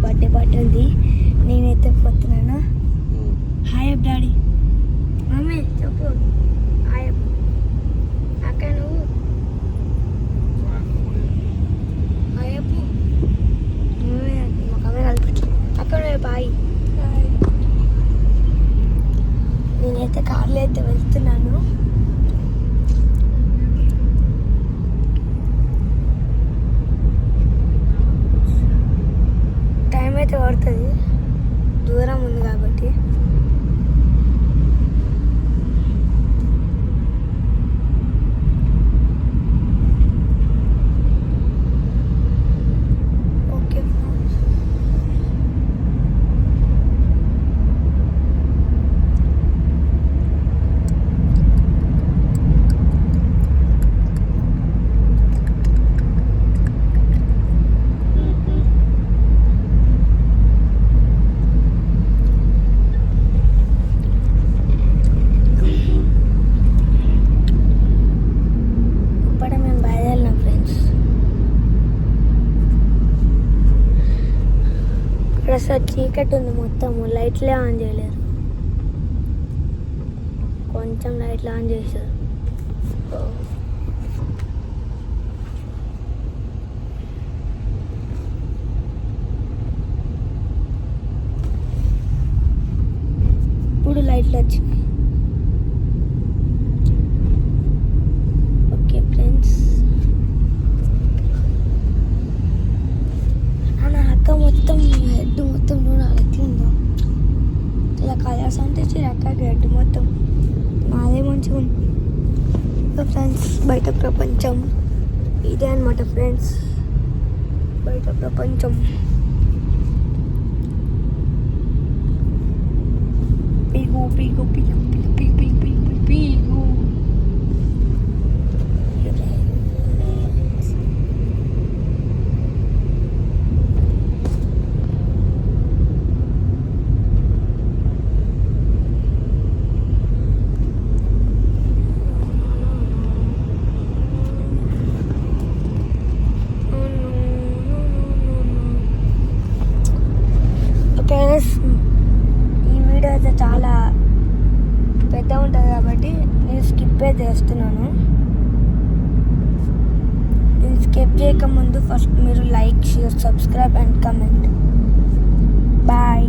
Birthday party ఉంది. నేనైతే పోతున్నాను. Hi up daddy. మమ్మీ చెప్పు హాయ్ అక్క. నువ్వు హాయ్ అప్పు. నువ్వే మా కమ్మే కలిపి అక్క. నువ్వే బాయ్. నేనైతే కార్లో అయితే వెళ్తున్నాను. టైం అయితే పడుతుంది, దూరం ఉంది కాబట్టి. ఓకే అసలు చీకటి ఉంది, మొత్తము లైట్లే ఆన్ చేయలేరు. కొంచెం లైట్లు ఆన్ చేశారు. ఇప్పుడు లైట్లు వచ్చినాయి. ఓకే ఫ్రెండ్స్, మొత్తం హెడ్ మొత్తం చూడాలి ఎట్లుందో. ఇలా కలర్స్ అంటే చిరక్కకి హెడ్ మొత్తం నాదే మంచిగా ఉంది. ఫ్రెండ్స్, బయట ప్రపంచం ఇదే అనమాట ఫ్రెండ్స్. బయట ప్రపంచం పీగు పీగు పీగు పీగు పీగు పీగు పీగు పీగు. ఈ వీడియో అయితే చాలా పెద్ద ఉంటుంది కాబట్టి నేను స్కిప్ చేస్తున్నాను. నేను స్కిప్ చేయకముందు ఫస్ట్ మీరు like, share, subscribe and comment. Bye.